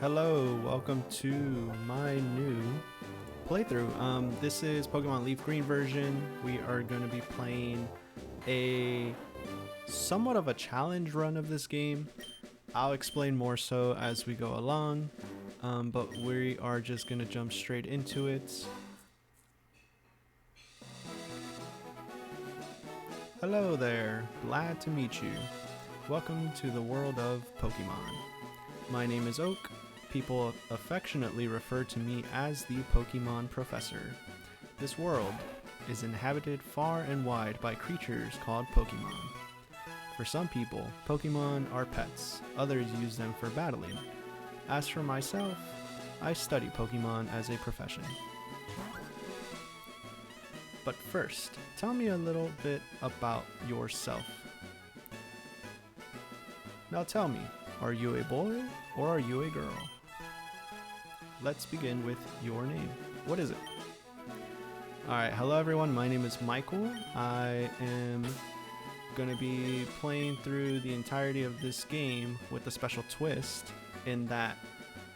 Hello, welcome to my new playthrough. This is Pokemon LeafGreen version. We are going to be playing a somewhat of a challenge run of this game. I'll explain more so as we go along, but we are just going to jump straight into it. Hello there, glad to meet you. Welcome to the world of Pokemon. My name is Oak. People affectionately refer to me as the Pokemon Professor. This world is inhabited far and wide by creatures called Pokemon. For some people, Pokemon are pets, others use them for battling. As for myself, I study Pokemon as a profession. But first, tell me a little bit about yourself. Now tell me, are you a boy or are you a girl? Let's begin with your name. What is it? Alright, hello everyone, my name is Michael. I am going to be playing through the entirety of this game with a special twist in that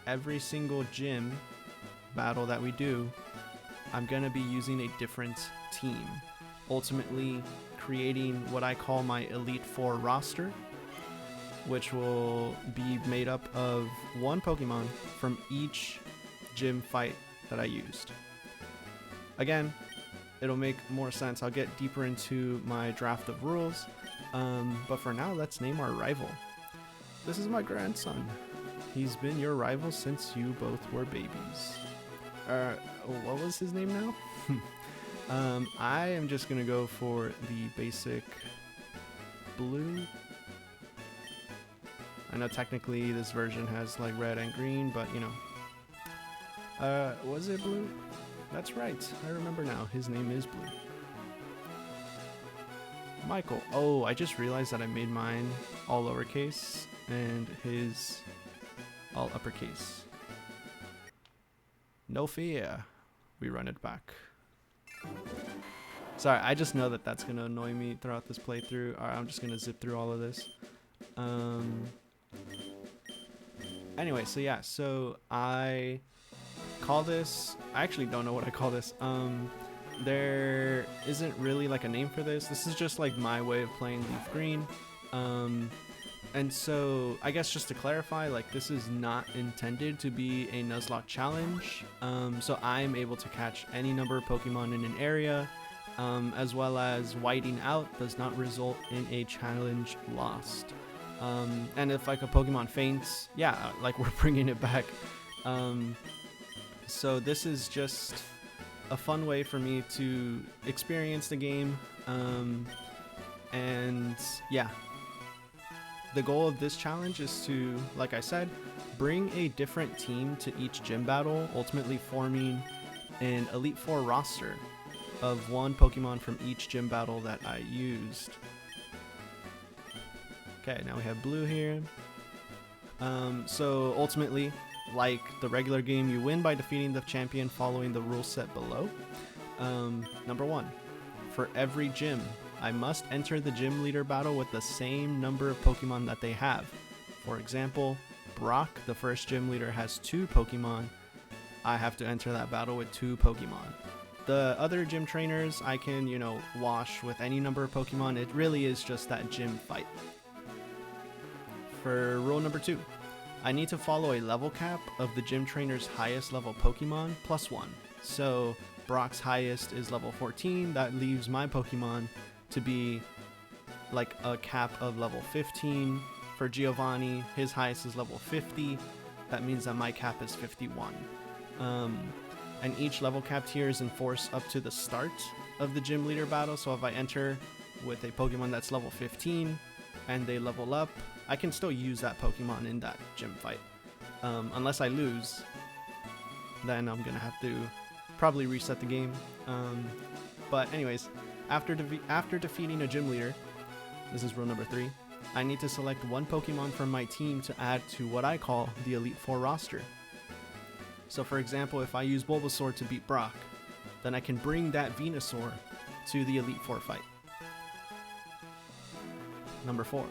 every single gym battle that we do, I'm going to be using a different team, ultimately creating what I call my Elite Four roster, which will be made up of one Pokemon from each gym fight that I used. Again, it'll make more sense. I'll get deeper into my draft of rules, but for now, let's name our rival. This is my grandson. He's been your rival since you both were babies. What was his name now? I am just gonna go for the basic blue. I know technically this version has like red and green, but you know. Was it blue? That's right, I remember now, his name is Blue. Michael. Oh, I just realized that I made mine all lowercase and his all uppercase. No fear. We run it back. Sorry, I just know that that's going to annoy me throughout this playthrough. Alright, I'm just going to zip through all of this. Anyway, so yeah, so I call this, I actually don't know what I call this. There isn't really like a name for this. This is just like my way of playing LeafGreen. And so I guess just to clarify, like this is not intended to be a nuzlocke challenge. So I'm able to catch any number of Pokemon in an area, as well as whiting out does not result in a challenge lost. And if like a Pokemon faints, yeah, like we're bringing it back. So this is just a fun way for me to experience the game. And yeah, the goal of this challenge is to, like I said, bring a different team to each gym battle, ultimately forming an Elite Four roster of one Pokemon from each gym battle that I used. Okay, now we have Blue here. So ultimately, like the regular game, you win by defeating the champion following the rule set below. Number 1, for every gym, I must enter the gym leader battle with the same number of Pokemon that they have. For example, Brock, the first gym leader, has 2 Pokemon. I have to enter that battle with 2 Pokemon. The other gym trainers, I can, you know, wash with any number of Pokemon. It really is just that gym fight. For rule number 2, I need to follow a level cap of the gym trainer's highest level Pokemon plus 1. So Brock's highest is level 14. That leaves my Pokemon to be like a cap of level 15. For Giovanni, his highest is level 50. That means that my cap is 51. And each level cap tier is enforced up to the start of the gym leader battle. So if I enter with a Pokemon that's level 15 and they level up, I can still use that Pokemon in that gym fight. Unless I lose, then I'm gonna have to probably reset the game. But anyways, after defeating a gym leader, this is rule number 3, I need to select one Pokemon from my team to add to what I call the Elite Four roster. So for example, if I use Bulbasaur to beat Brock, then I can bring that Venusaur to the Elite Four fight. Number 4,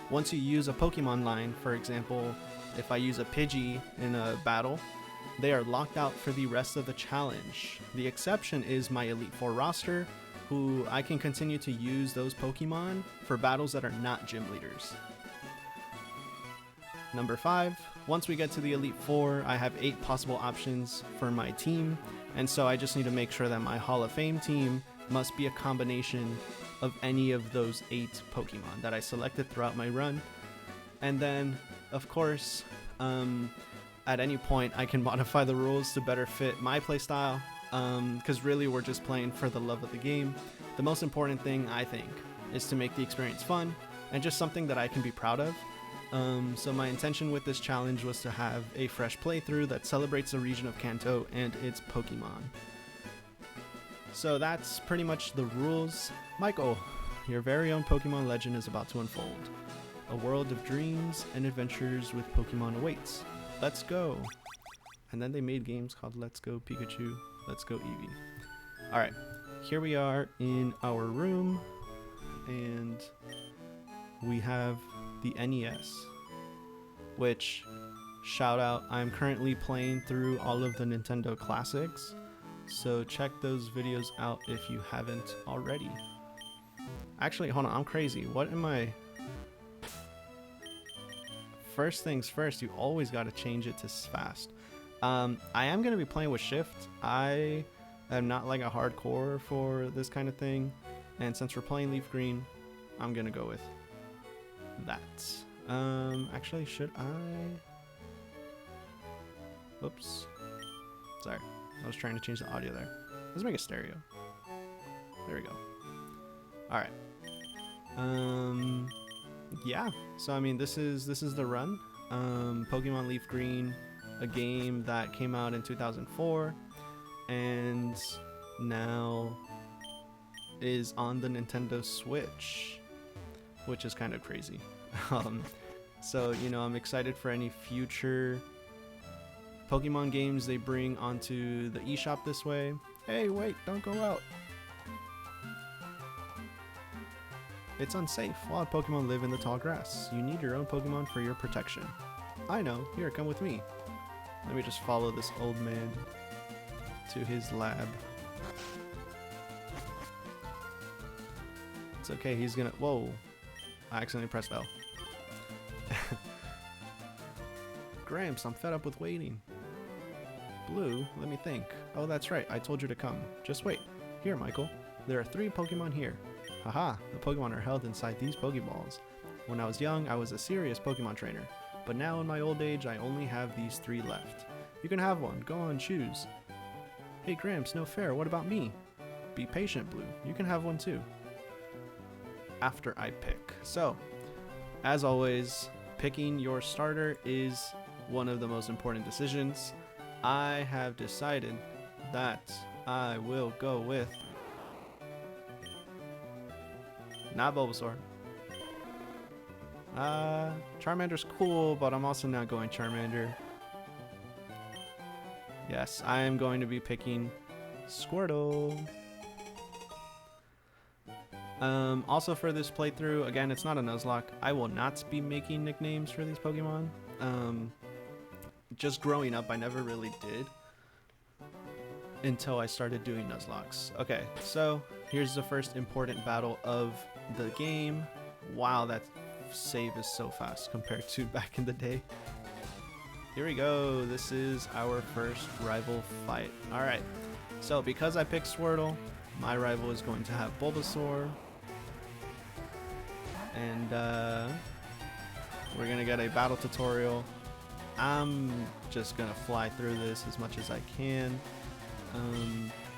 Once you use a Pokemon line, for example, if I use a Pidgey in a battle, they are locked out for the rest of the challenge. The exception is my Elite Four roster, who I can continue to use those Pokemon for battles that are not gym leaders. Number 5, once we get to the Elite Four, I have 8 possible options for my team, and so I just need to make sure that my Hall of Fame team must be a combination of any of those 8 Pokemon that I selected throughout my run. And then, of course, at any point I can modify the rules to better fit my playstyle, because really we're just playing for the love of the game. The most important thing, I think, is to make the experience fun and just something that I can be proud of. So my intention with this challenge was to have a fresh playthrough that celebrates the region of Kanto and its Pokemon. So that's pretty much the rules. Michael, your very own Pokemon legend is about to unfold. A world of dreams and adventures with Pokemon awaits. Let's go! And then they made games called Let's Go Pikachu, Let's Go Eevee. Alright, here we are in our room, and we have the NES, which, shout out, I'm currently playing through all of the Nintendo classics, so check those videos out if you haven't already. Actually, hold on, I'm crazy. What am I... First things first, you always got to change it to fast. I am going to be playing with shift. I am not like a hardcore for this kind of thing, and since we're playing LeafGreen, I'm going to go with that. Actually, should I... Oops. Sorry. I was trying to change the audio there. Let's make it stereo. There we go. Alright. Yeah. So, I mean, this is the run. Pokemon Leaf Green, a game that came out in 2004, and now is on the Nintendo Switch, which is kind of crazy. So, you know, I'm excited for any future Pokemon games they bring onto the eShop this way. Hey, wait, don't go out. It's unsafe. Wild Pokemon live in the tall grass. You need your own Pokemon for your protection. I know. Here, come with me. Let me just follow this old man to his lab. It's okay, he's gonna... Whoa. I accidentally pressed L. Gramps, I'm fed up with waiting. Blue, let me think. Oh, that's right. I told you to come. Just wait. Here, Michael. There are 3 Pokemon here. Haha, the Pokemon are held inside these Pokeballs. When I was young, I was a serious Pokemon trainer. But now in my old age, I only have these 3 left. You can have one. Go on, choose. Hey, Gramps, no fair. What about me? Be patient, Blue. You can have one too. After I pick. So, as always, picking your starter is one of the most important decisions. I have decided that I will go with not Bulbasaur. Charmander's cool, but I'm also not going Charmander. Yes, I am going to be picking Squirtle. Also for this playthrough, again, it's not a Nuzlocke. I will not be making nicknames for these Pokemon. Just growing up, I never really did until I started doing Nuzlocks. Okay, so here's the first important battle of the game. Wow, that save is so fast compared to back in the day. Here we go. This is our first rival fight. Alright, so because I picked Squirtle, my rival is going to have Bulbasaur. And we're going to get a battle tutorial. I'm just going to fly through this as much as I can.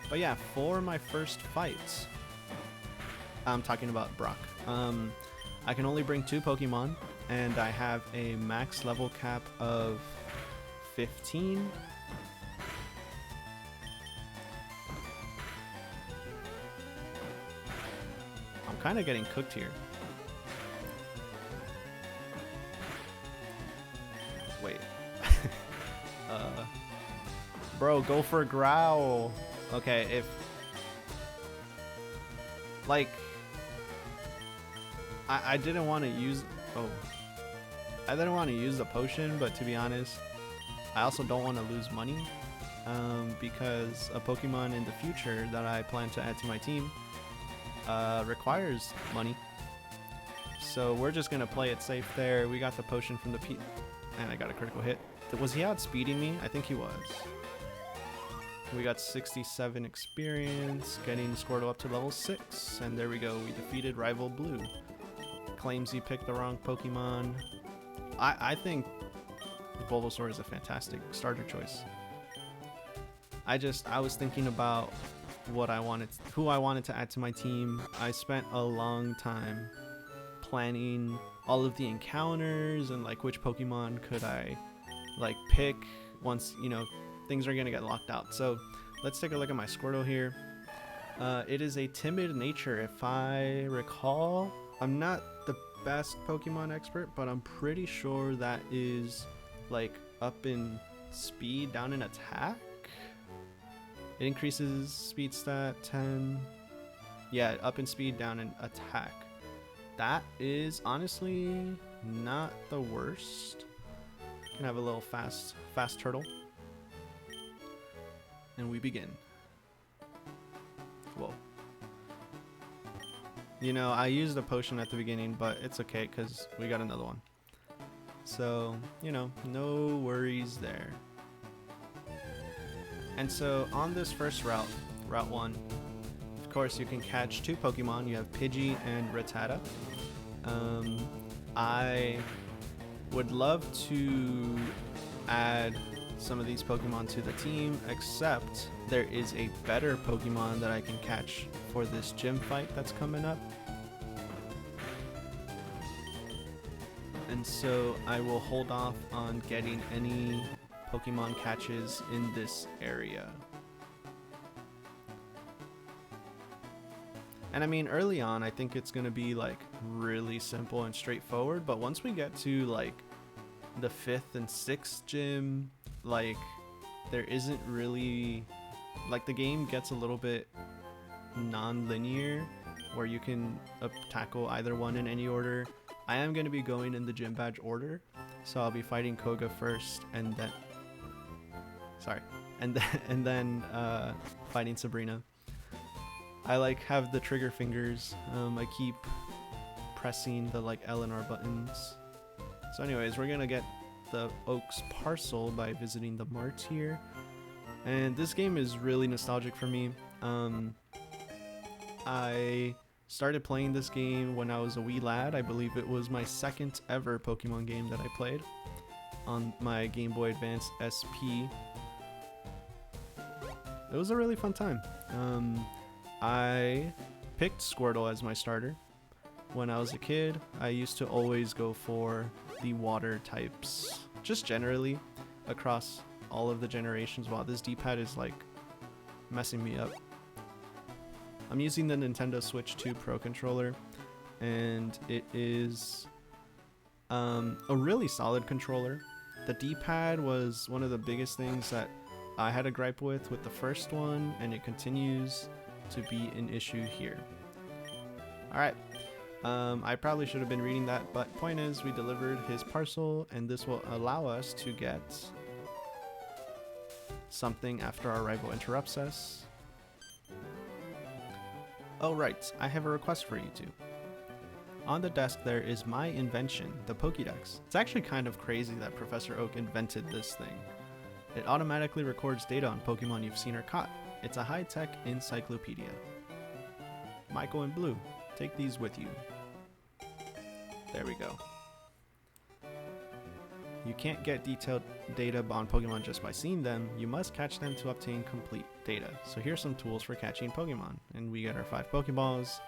But yeah, for my first fight, I'm talking about Brock. I can only bring 2 Pokemon, and I have a max level cap of 15. I'm kind of getting cooked here. Wait. Bro, go for a growl. Okay, if... Like... I didn't want to use... Oh. I didn't want to use the potion, but to be honest, I also don't want to lose money because a Pokemon in the future that I plan to add to my team requires money. So we're just going to play it safe there. We got the potion from the and I got a critical hit. Was he outspeeding me? I think he was. We got 67 experience, getting Squirtle up to level 6. And there we go, we defeated Rival Blue. Claims he picked the wrong Pokemon. I think Bulbasaur is a fantastic starter choice. I was thinking about who I wanted to add to my team. I spent a long time planning all of the encounters and like which Pokemon could I like pick once, you know, things are gonna get locked out. So let's take a look at my Squirtle here. It is a timid nature, if I recall. I'm not the best Pokemon expert, but I'm pretty sure that is like up in speed, down in attack. It increases speed stat 10. Yeah, up in speed, down in attack. That is honestly not the worst. Can have a little fast turtle. And we begin. Whoa. You know, I used a potion at the beginning, but it's okay because we got another one. So, you know, no worries there. And so on this first route, Route 1, of course you can catch 2 Pokemon. You have Pidgey and Rattata. I would love to add some of these Pokemon to the team, except there is a better Pokemon that I can catch for this gym fight that's coming up. And so I will hold off on getting any Pokemon catches in this area. And I mean, early on, I think it's gonna be like really simple and straightforward, but once we get to like the 5th and 6th gym, like there isn't really, like the game gets a little bit non-linear where you can tackle either one in any order. I am going to be going in the gym badge order, so I'll be fighting Koga first and then fighting Sabrina. I like have the trigger fingers. I keep pressing the like L and R buttons. So anyways, we're gonna get the Oaks parcel by visiting the mart here, and this game is really nostalgic for me. I started playing this game when I was a wee lad. I believe it was my 2nd ever Pokemon game that I played on my Game Boy Advance SP. It was a really fun time. I picked Squirtle as my starter. When I was a kid, I used to always go for the water types, just generally across all of the generations. Wow, this D-pad is like messing me up. I'm using the Nintendo Switch 2 Pro controller, and it is a really solid controller. The D-pad was one of the biggest things that I had a gripe with the first one, and it continues to be an issue here. Alright, I probably should have been reading that, but point is, we delivered his parcel, and this will allow us to get something after our rival interrupts us. Oh right, I have a request for you two. On the desk there is my invention, the Pokédex. It's actually kind of crazy that Professor Oak invented this thing. It automatically records data on Pokemon you've seen or caught. It's a high-tech encyclopedia. Michael and Blue, take these with you. There we go. You can't get detailed data on Pokemon just by seeing them. You must catch them to obtain complete data. So here's some tools for catching Pokemon. And we get our 5 Pokeballs.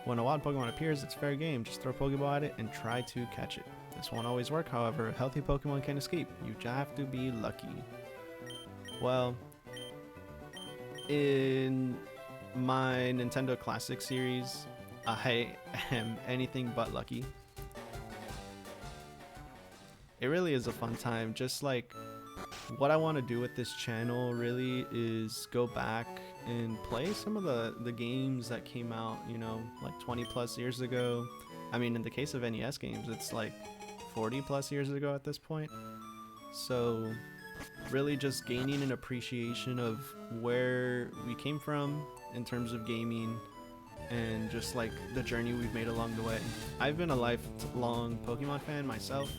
When a wild Pokemon appears, it's fair game. Just throw a Pokeball at it and try to catch it. This won't always work, however. A healthy Pokemon can escape. You just have to be lucky. Well, in my Nintendo Classic series, I am anything but lucky. It really is a fun time. Just like what I want to do with this channel really is go back and play some of the games that came out, you know, like 20 plus years ago. I mean, in the case of NES games, it's like 40 plus years ago at this point. So really just gaining an appreciation of where we came from in terms of gaming and just like the journey we've made along the way. I've been a lifelong Pokemon fan myself.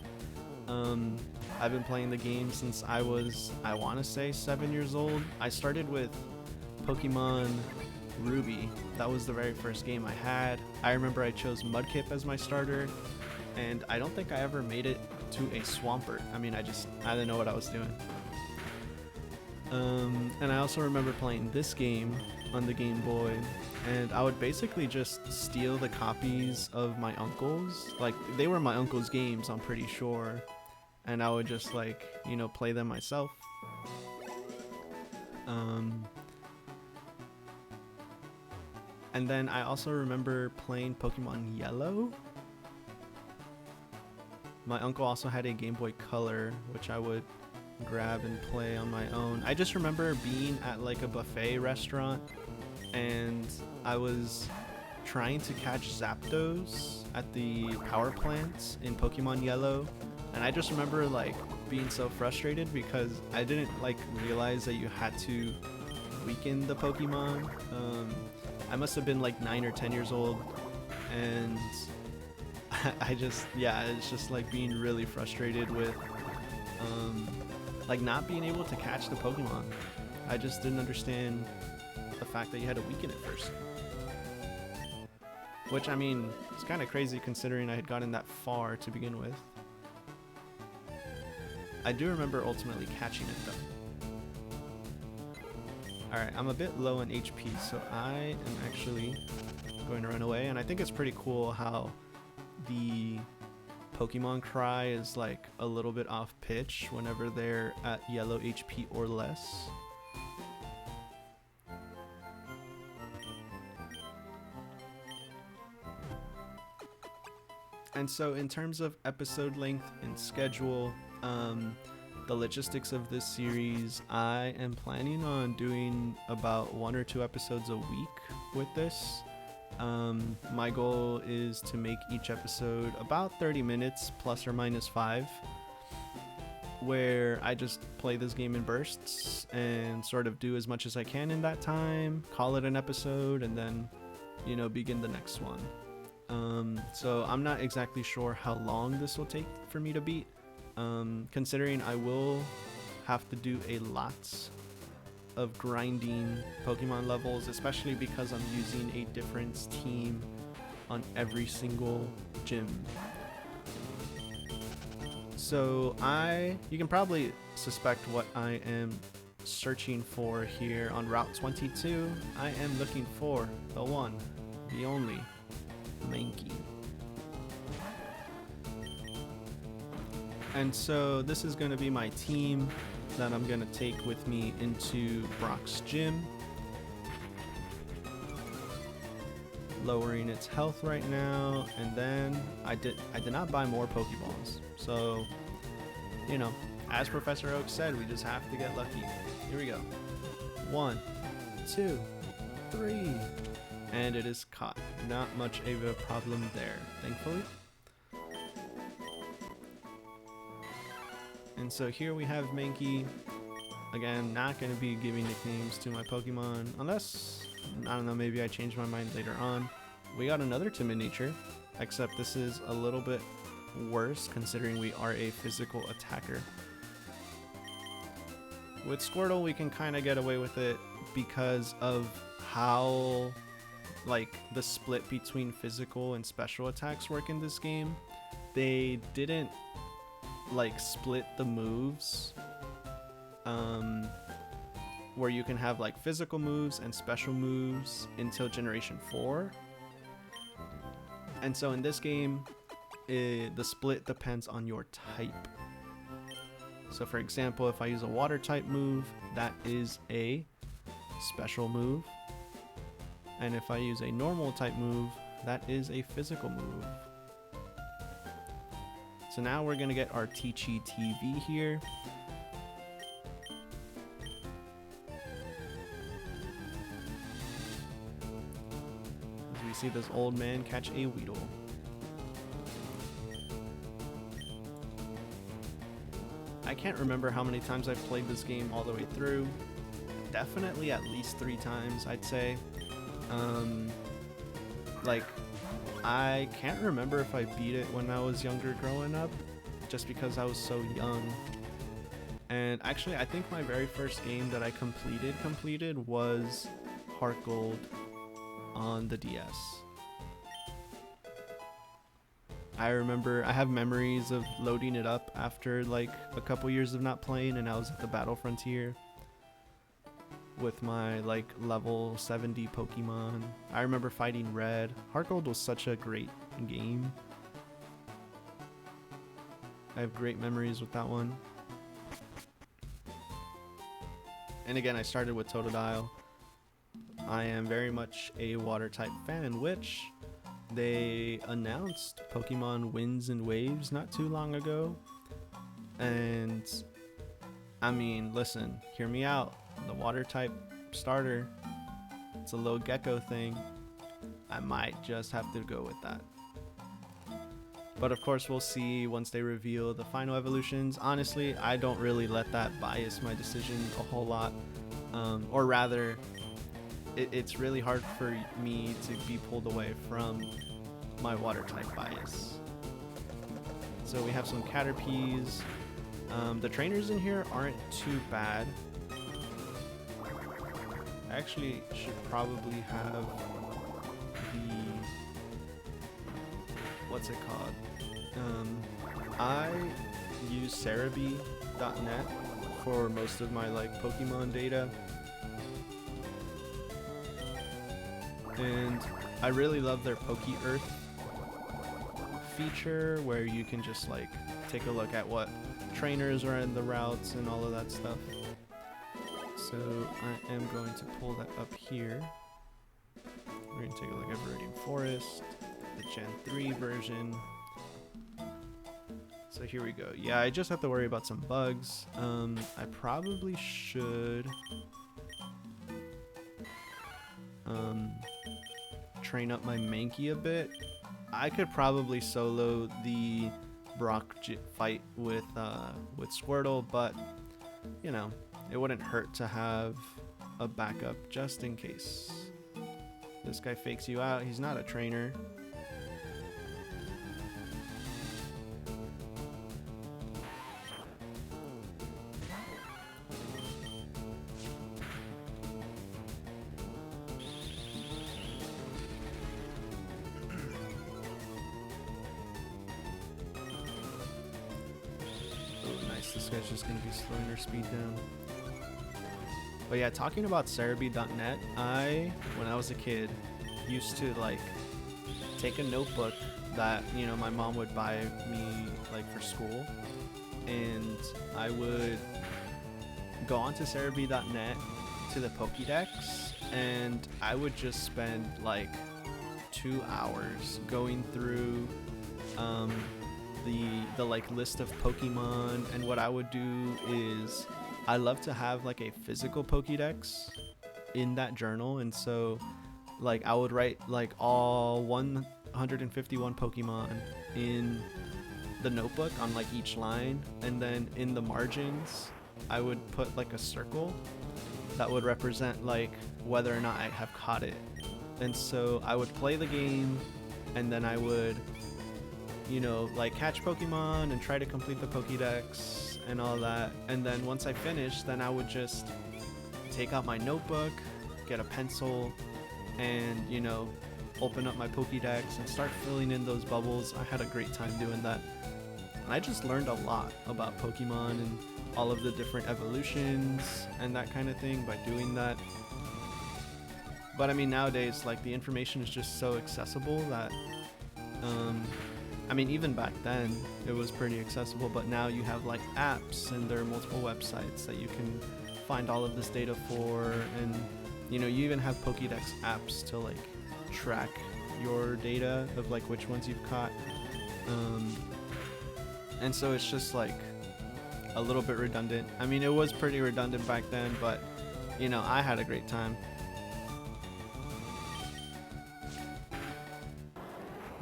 I've been playing the game since I was, I want to say, 7 years old. I started with Pokemon Ruby. That was the very first game I had. I remember I chose Mudkip as my starter, and I don't think I ever made it to a Swampert. I mean, I didn't know what I was doing. And I also remember playing this game on the Game Boy, and I would basically just steal the copies of my uncle's. Like, they were my uncle's games, I'm pretty sure, and I would just, like, you know, play them myself. And then I also remember playing Pokemon Yellow. My uncle also had a Game Boy Color, which I would grab and play on my own. I just remember being at like a buffet restaurant, and I was trying to catch Zapdos at the power plants in Pokemon Yellow, and I just remember like being so frustrated because I didn't like realize that you had to weaken the Pokemon. I must have been like 9 or 10 years old, and it's just like being really frustrated with like not being able to catch the Pokemon. I just didn't understand the fact that you had to weaken it first. Which, I mean, it's kind of crazy considering I had gotten that far to begin with. I do remember ultimately catching it though. Alright, I'm a bit low on HP, so I am actually going to run away, and I think it's pretty cool how the Pokemon cry is like a little bit off pitch whenever they're at yellow HP or less. And so in terms of episode length and schedule, the logistics of this series, I am planning on doing about 1 or 2 episodes a week with this. My goal is to make each episode about 30 minutes plus or minus 5, where I just play this game in bursts and sort of do as much as I can in that time, call it an episode, and then, you know, begin the next one. So I'm not exactly sure how long this will take for me to beat, considering I will have to do a lot of grinding Pokemon levels, especially because I'm using a different team on every single gym. So you can probably suspect what I am searching for here on Route 22. I am looking for the one, the only, Mankey. And so this is going to be my team that I'm going to take with me into Brock's gym. Lowering its health right now, and then I did not buy more Pokeballs. So, you know, as Professor Oak said, we just have to get lucky. Here we go. 1, 2, 3. And it is caught. Not much of a problem there, thankfully. And so here we have Mankey. Again, not going to be giving nicknames to my Pokemon unless, I don't know, maybe I change my mind later on. We got another timid nature, except this is a little bit worse considering we are a physical attacker. With Squirtle, we can kind of get away with it because of how, like, the split between physical and special attacks work in this game. They didn't like split the moves where you can have like physical moves and special moves until generation 4. And so in this game, the split depends on your type. So for example, if I use a water type move, that is a special move. And if I use a normal type move, that is a physical move. So now we're gonna get our Teachy TV here. As we see this old man catch a Weedle. can't remember how many times I've played this game all the way through. Definitely at least 3 times, I'd say. Like, I can't remember if I beat it when I was younger growing up, just because I was so young. And actually, I think my very first game that I completed was Heart Gold on the DS. I remember, I have memories of loading it up after like a couple years of not playing, and I was at the Battle Frontier with my like level 70 Pokemon. I remember fighting Red. Heart Gold was such a great game. I have great memories with that one. And again, I started with Totodile. I am very much a water type fan, which they announced Pokemon Winds and Waves not too long ago. And I mean, listen, hear me out. The water type starter, it's a little gecko thing. I might just have to go with that. But of course, we'll see once they reveal the final evolutions. Honestly, I don't really let that bias my decision a whole lot. Or rather, it's really hard for me to be pulled away from my water type bias. So we have some Caterpies. The trainers in here aren't too bad. I actually should probably have the... what's it called? I use Cerebi.net for most of my like Pokemon data, and I really love their Poke Earth feature, where you can just like take a look at what trainers are in the routes and all of that stuff. So I am going to pull that up here. We're going to take a look at Viridian Forest, the Gen 3 version. So here we go. Yeah, I just have to worry about some bugs. I probably should train up my Mankey a bit. I could probably solo the Brock fight with Squirtle, but you know, it wouldn't hurt to have a backup just in case. This guy fakes you out. He's not a trainer. This guy's just going to be slowing her speed down. But yeah, talking about Cerebi.net, when I was a kid, used to like take a notebook that, you know, my mom would buy me like for school, and I would go onto Cerebi.net to the Pokédex, and I would just spend like 2 hours going through the like list of Pokemon. And what I would do is I love to have like a physical Pokédex in that journal, and so like I would write like all 151 Pokemon in the notebook on like each line, and then in the margins I would put like a circle that would represent like whether or not I have caught it. And so I would play the game, and then I would, you know, like catch Pokemon and try to complete the Pokédex and all that. And then once I finished, then I would just take out my notebook, get a pencil, and, you know, open up my Pokédex and start filling in those bubbles. I had a great time doing that. And I just learned a lot about Pokemon and all of the different evolutions and that kind of thing by doing that. But I mean, nowadays, like, the information is just so accessible that, I mean, even back then it was pretty accessible, but now you have like apps, and there are multiple websites that you can find all of this data for, and you know, you even have Pokédex apps to like track your data of like which ones you've caught, and so it's just like a little bit redundant. I mean, it was pretty redundant back then, but you know, I had a great time.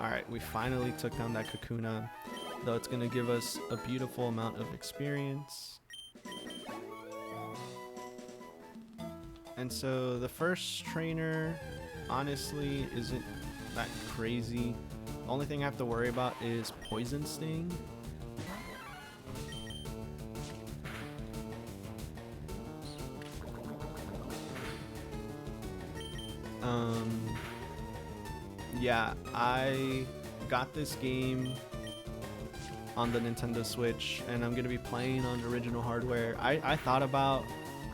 Alright, we finally took down that Kakuna. though it's going to give us a beautiful amount of experience. And so the first trainer honestly isn't that crazy. The only thing I have to worry about is Poison Sting. Yeah, I got this game on the Nintendo Switch, and I'm gonna be playing on original hardware. I thought about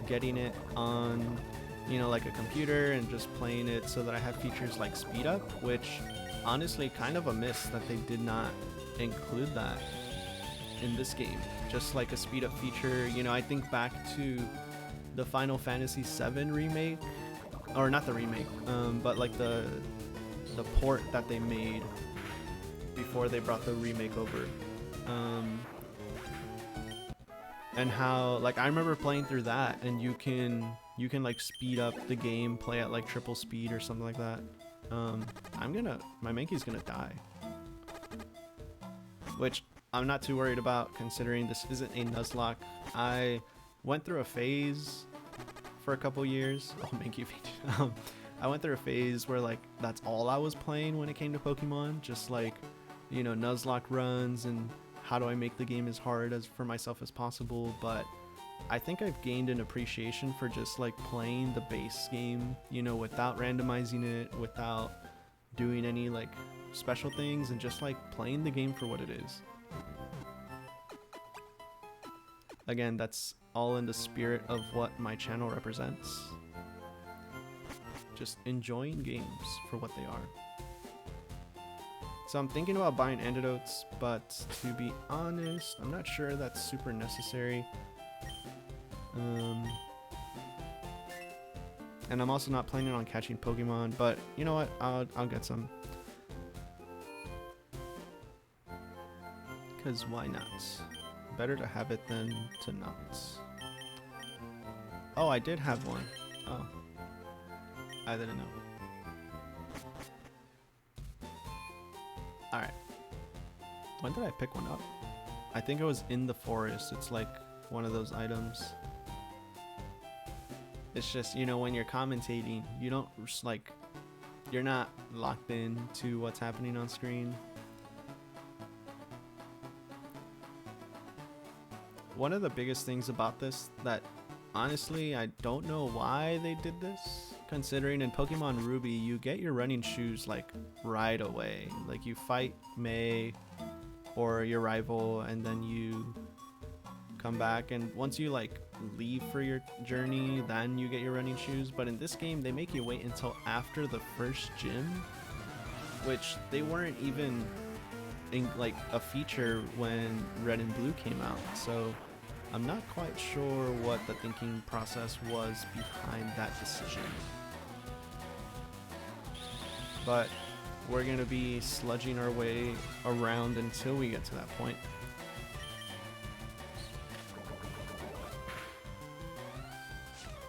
getting it on, you know, like a computer and just playing it so that I have features like speed up, which honestly kind of a miss that they did not include that in this game. Just like a speed up feature, you know, I think back to the Final Fantasy VII remake, or not the remake, but like the port that they made before they brought the remake over. And how, like, I remember playing through that, and you can like speed up the game, play at like triple speed or something like that. My Mankey's gonna die, which I'm not too worried about considering this isn't a nuzlocke. I went through a phase for a couple years. Oh, Mankey feature. I went through a phase where like that's all I was playing when it came to Pokemon, just like, you know, nuzlocke runs and how do I make the game as hard as for myself as possible. But I think I've gained an appreciation for just like playing the base game, you know, without randomizing it, without doing any like special things, and just like playing the game for what it is. Again, that's all in the spirit of what my channel represents. Just enjoying games for what they are. So I'm thinking about buying antidotes, but to be honest, I'm not sure that's super necessary. And I'm also not planning on catching Pokemon, but you know what? I'll get some. Because why not? Better to have it than to not. Oh, I did have one. Oh. I didn't know. Alright. When did I pick one up? I think it was in the forest. It's like one of those items. It's just, you know, when you're commentating, you don't just like, you're not locked in to what's happening on screen. One of the biggest things about this that honestly I don't know why they did this, considering in Pokemon Ruby you get your running shoes like right away. Like you fight May or your rival and then you come back, and once you like leave for your journey then you get your running shoes. But in this game they make you wait until after the first gym, which they weren't even in like a feature when Red and Blue came out. So I'm not quite sure what the thinking process was behind that decision. But we're going to be sludging our way around until we get to that point.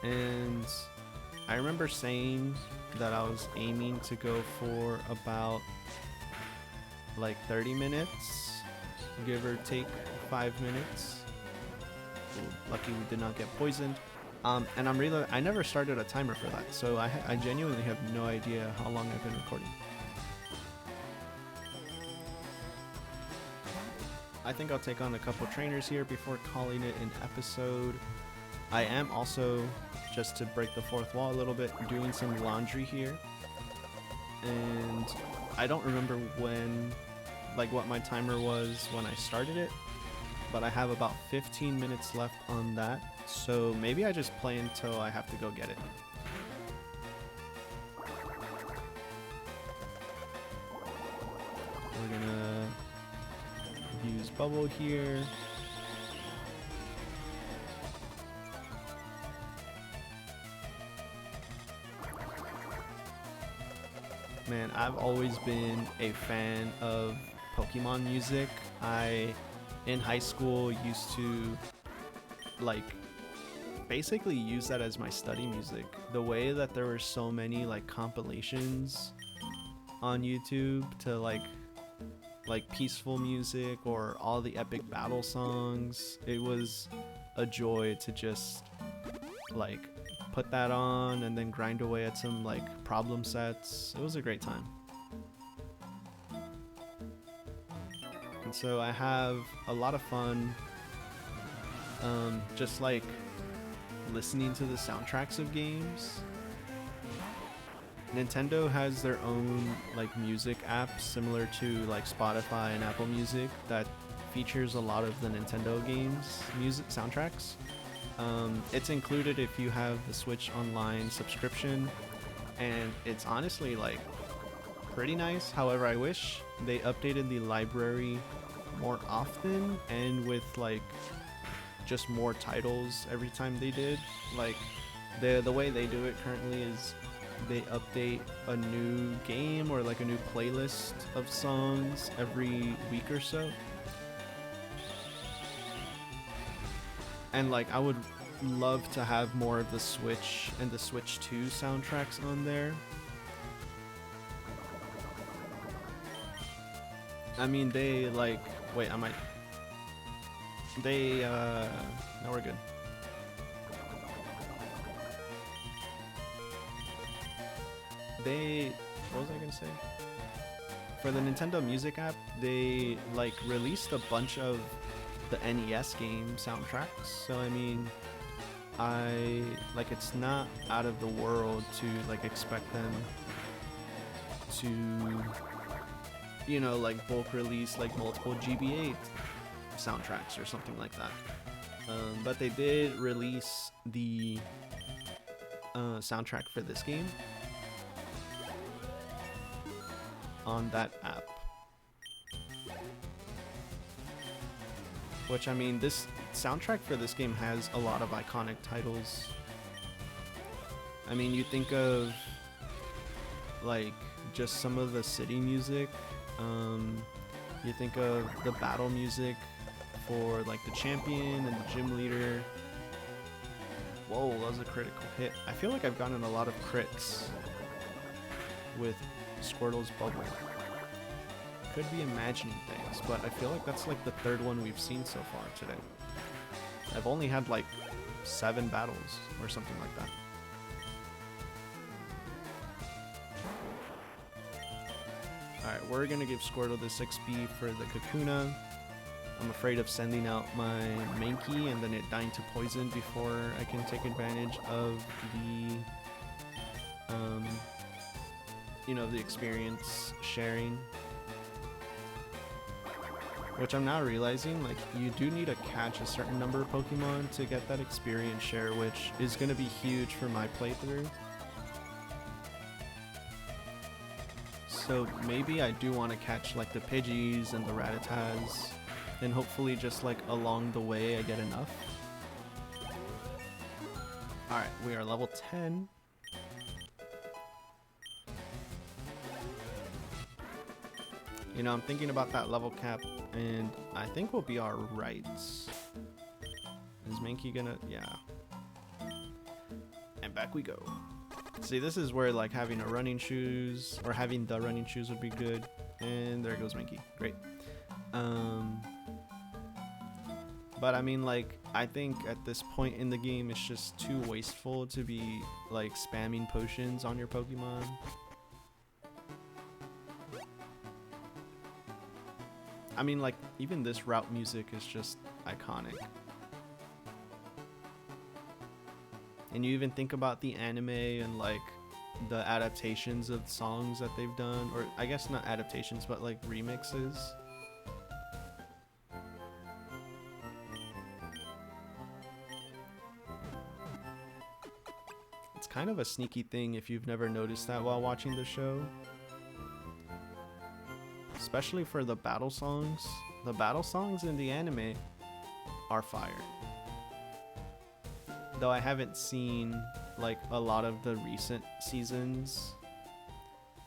And I remember saying that I was aiming to go for about like 30 minutes, give or take 5 minutes. Ooh, lucky we did not get poisoned. And I never started a timer for that, so I genuinely have no idea how long I've been recording. I think I'll take on a couple trainers here before calling it an episode. I am also, just to break the fourth wall a little bit, doing some laundry here. And I don't remember when, like what my timer was when I started it, but I have about 15 minutes left on that. So maybe I just play until I have to go get it. We're gonna use bubble here. Man, I've always been a fan of Pokemon music. In high school, used to like basically use that as my study music. The way that there were so many like compilations on YouTube to like like peaceful music or all the epic battle songs. It was a joy to just like put that on and then grind away at some like problem sets. It was a great time. And so I have a lot of fun just like listening to the soundtracks of games. Nintendo has their own like music app similar to like Spotify and Apple Music that features a lot of the Nintendo games music soundtracks. It's included if you have the Switch Online subscription, and it's honestly like pretty nice. However, I wish they updated the library more often and with like just more titles every time they did. Like the way they do it currently is they update a new game or like a new playlist of songs every week or so. And like I would love to have more of the Switch and the Switch 2 soundtracks on there. I mean, they like, wait, I might, they, no, we're good. They, what was I gonna say? For the Nintendo Music app, they like released a bunch of the NES game soundtracks. So I mean, it's not out of the world to like expect them to, you know, like bulk release like multiple GBA soundtracks or something like that. But they did release the soundtrack for this game on that app. Which, I mean, this soundtrack for this game has a lot of iconic titles. I mean, you think of like just some of the city music. You think of the battle music for like the champion and the gym leader. Whoa, that was a critical hit. I feel like I've gotten a lot of crits with Squirtle's bubble. Could be imagining things, but I feel like that's like the third one we've seen so far today. I've only had like 7 battles or something like that. Alright, we're gonna give Squirtle this XP for the Kakuna. I'm afraid of sending out my Mankey and then it dying to poison before I can take advantage of the you know, the experience sharing. Which I'm now realizing, like, you do need to catch a certain number of Pokemon to get that experience share, which is going to be huge for my playthrough. So maybe I do want to catch, like, the Pidgeys and the Rattatas, and hopefully just, like, along the way I get enough. Alright, we are level 10. You know, I'm thinking about that level cap, and I think we'll be alright. Is Mankey gonna... yeah. And back we go. See, this is where, like, having a running shoes, or having the running shoes would be good. And there goes Mankey. Great. But, I mean, like, I think at this point in the game, it's just too wasteful to be, like, spamming potions on your Pokemon. I mean, like, even this route music is just iconic. And you even think about the anime and, like, the adaptations of songs that they've done. Or, I guess not adaptations, but, like, remixes. It's kind of a sneaky thing if you've never noticed that while watching the show. Especially for the battle songs. The battle songs in the anime are fire. Though I haven't seen like a lot of the recent seasons.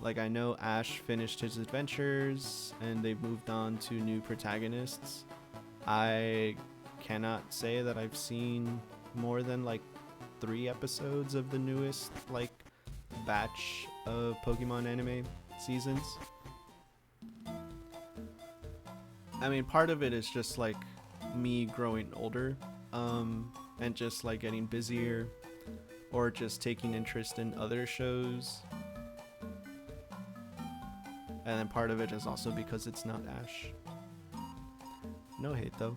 Like I know Ash finished his adventures and they've moved on to new protagonists. I cannot say that I've seen more than like 3 episodes of the newest like batch of Pokemon anime seasons. I mean, part of it is just like me growing older, and just like getting busier, or just taking interest in other shows. And then part of it is also because it's not Ash. No hate though.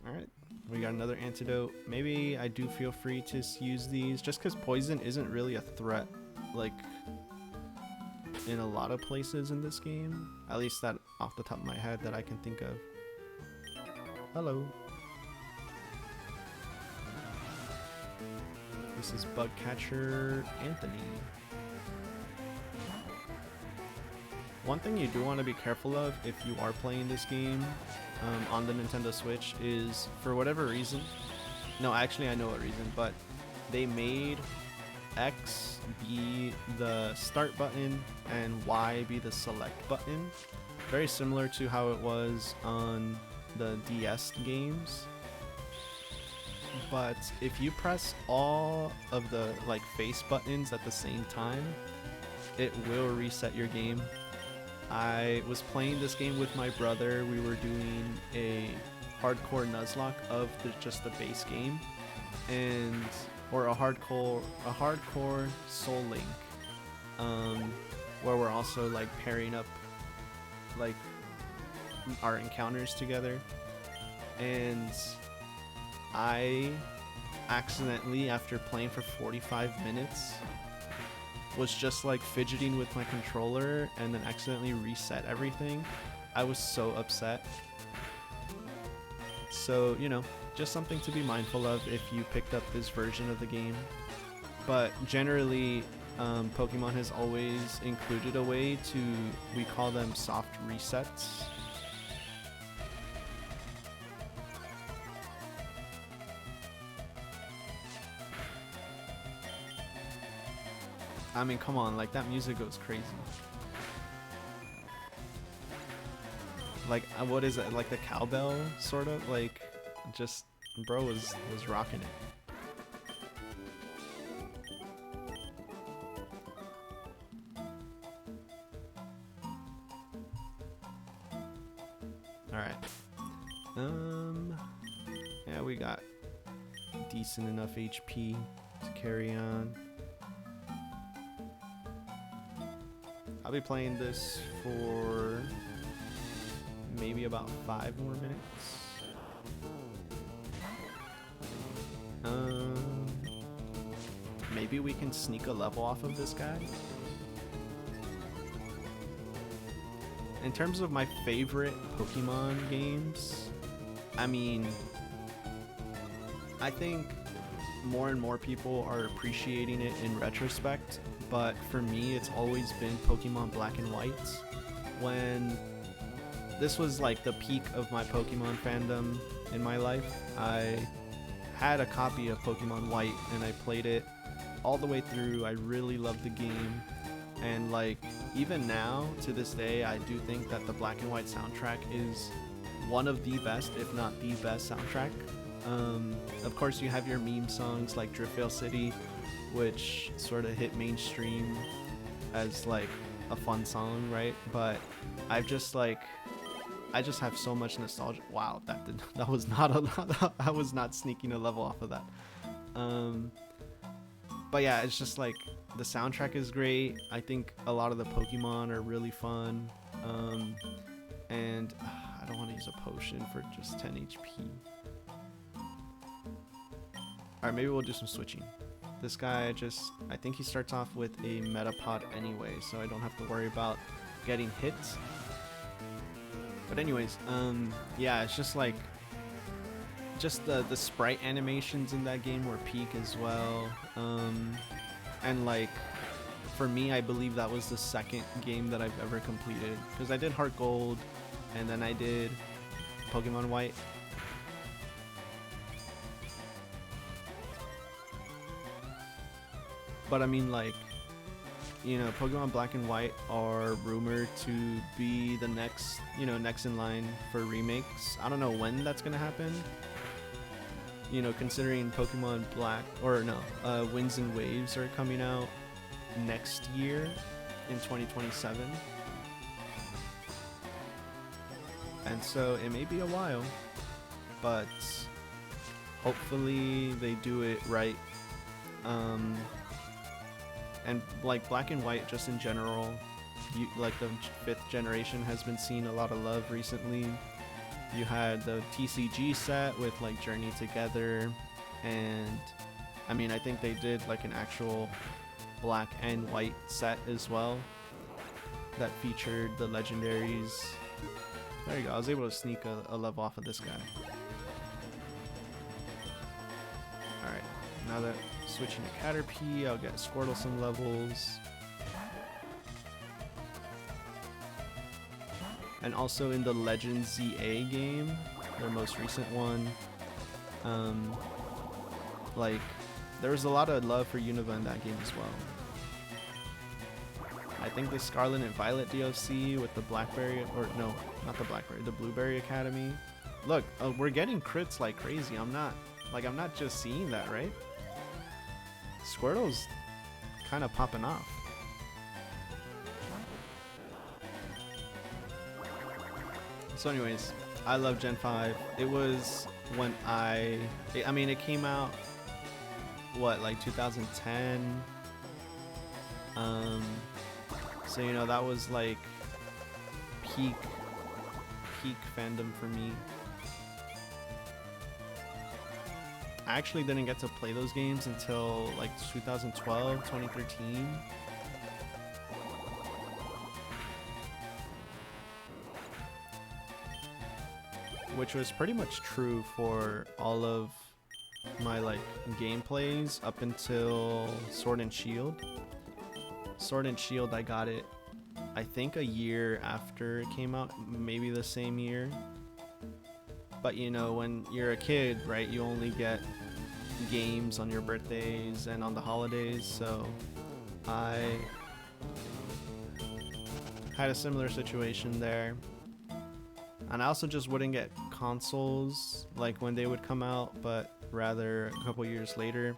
Alright, we got another antidote. Maybe I do feel free to use these just because poison isn't really a threat, like, in a lot of places in this game. At least that off the top of my head that I can think of. Hello. This is Bug Catcher Anthony. One thing you do want to be careful of if you are playing this game on the Nintendo Switch is, for whatever reason, no, actually I know what reason, but they made X be the start button and Y be the select button. Very similar to how it was on the DS games. But if you press all of the like face buttons at the same time, it will reset your game. I was playing this game with my brother. We were doing a hardcore nuzlocke of just the base game, and or a hardcore Soul Link, where we're also like pairing up like our encounters together. And I accidentally, after playing for 45 minutes, was just like fidgeting with my controller and then accidentally reset everything. I was so upset. So, you know, just something to be mindful of if you picked up this version of the game. But generally, Pokemon has always included a way to, we call them soft resets. I mean, come on, like that music goes crazy. Like, what is it? Like the cowbell, sort of? Like, just, bro was rocking it. Alright. Yeah, we got decent enough HP to carry on. I'll be playing this for maybe about 5 more minutes. Maybe we can sneak a level off of this guy. In terms of my favorite Pokemon games, I mean, I think more and more people are appreciating it in retrospect, but for me it's always been Pokemon Black and White. When this was like the peak of my Pokemon fandom in my life, I had a copy of Pokemon White and I played it all the way through. I really loved the game, and like even now to this day I do think that the Black and White soundtrack is one of the best, if not the best soundtrack. Of course you have your meme songs like Driftvale City, which sort of hit mainstream as like a fun song, right? But I just have so much nostalgia. Wow, that was not a I was not sneaking a level off of that. But yeah, it's just like the soundtrack is great. I think a lot of the Pokemon are really fun. And I don't want to use a potion for just 10 HP. Alright, maybe we'll do some switching. This guy I think he starts off with a Metapod anyway, so I don't have to worry about getting hit. But anyways, yeah, it's just like, just the sprite animations in that game were peak as well. And like, for me, I believe that was the second game that I've ever completed, because I did Heart Gold, and then I did Pokemon White. But I mean, like, you know, Pokemon Black and White are rumored to be the next, you know, next in line for remakes. I don't know when that's gonna happen. You know, considering Pokemon Black, or no, Winds and Waves are coming out next year. in 2027. And so it may be a while, but hopefully they do it right. And like Black and White, just in general, like the 5th generation has been seeing a lot of love recently. You had the TCG set with like Journey Together, and I mean, I think they did like an actual Black and White set as well that featured the legendaries. There you go, I was able to sneak a level off of this guy. Alright, now that switching to Caterpie, I'll get Squirtle some levels. And also in the Legends ZA game, their most recent one, like, there was a lot of love for Unova in that game as well. I think the Scarlet and Violet DLC with the Blackberry, or no, not the Blackberry, the Blueberry Academy. Look, we're getting crits like crazy. I'm not just seeing that, right? Squirtle's kind of popping off. So anyways, I love Gen 5. It was when I mean, it came out, what, like 2010? So, you know, that was like peak fandom for me. I actually didn't get to play those games until like 2012, 2013. Which was pretty much true for all of my like gameplays up until Sword and Shield. Sword and Shield, I got it, I think a year after it came out, maybe the same year. But you know, when you're a kid, right, you only get games on your birthdays and on the holidays, so I had a similar situation there. And I also just wouldn't get consoles like when they would come out, but rather a couple years later.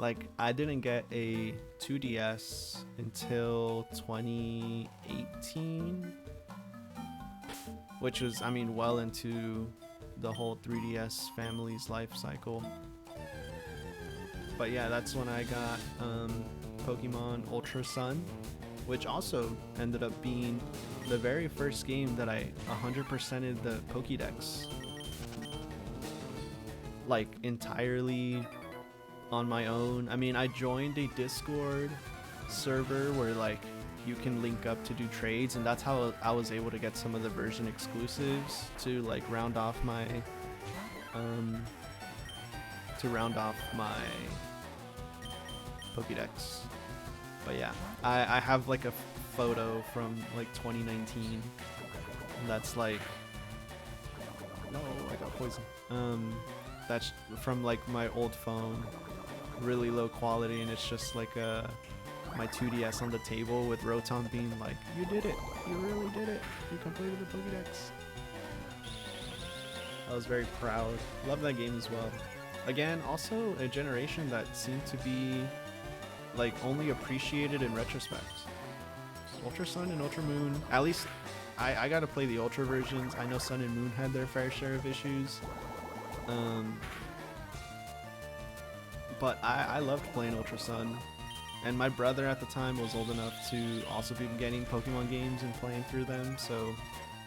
Like, I didn't get a 2DS until 2018, which was, I mean, well into the whole 3DS family's life cycle. But yeah, that's when I got Pokemon Ultra Sun, which also ended up being the very first game that I 100%ed the Pokédex, like, entirely on my own. I mean, I joined a Discord server where like you can link up to do trades, and that's how I was able to get some of the version exclusives to like round off my Pokédex. But yeah, I have like a photo from like 2019 that's like, no, I got poison. That's from like my old phone, really low quality, and it's just like my 2DS on the table with Rotom being like, you did it, you really did it, you completed the Pokédex. I was very proud. Love that game as well. Again, also a generation that seemed to be like only appreciated in retrospect. Ultra Sun and Ultra Moon, at least I got to play the Ultra versions. I know Sun and Moon had their fair share of issues. But I loved playing Ultra Sun, and my brother at the time was old enough to also be getting Pokemon games and playing through them, so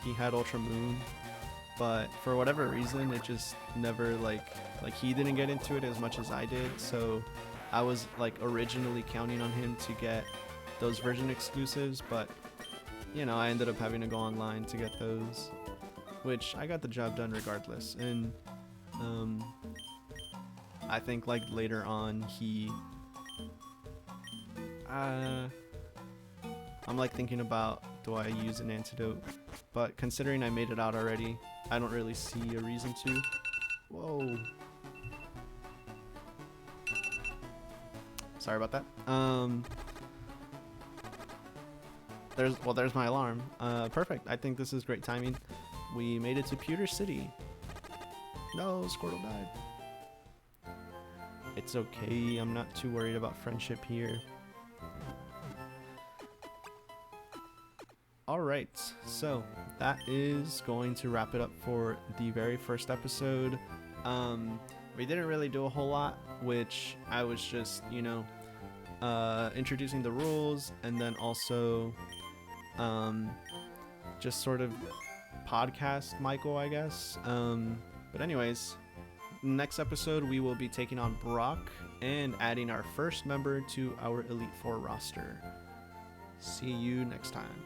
he had Ultra Moon. But for whatever reason, it just never like he didn't get into it as much as I did, so I was like originally counting on him to get those version exclusives, but you know, I ended up having to go online to get those, which I got the job done regardless. And I think like later on I'm like thinking about, do I use an antidote? But considering I made it out already, I don't really see a reason to. Whoa. Sorry about that. There's my alarm. Perfect. I think this is great timing. We made it to Pewter City. No, Squirtle died. It's okay. I'm not too worried about friendship here. All right, so that is going to wrap it up for the very first episode. We didn't really do a whole lot, which I was just, introducing the rules, and then also just sort of podcast Michael, I guess. But anyways, next episode we will be taking on Brock and adding our first member to our Elite Four roster. See you next time.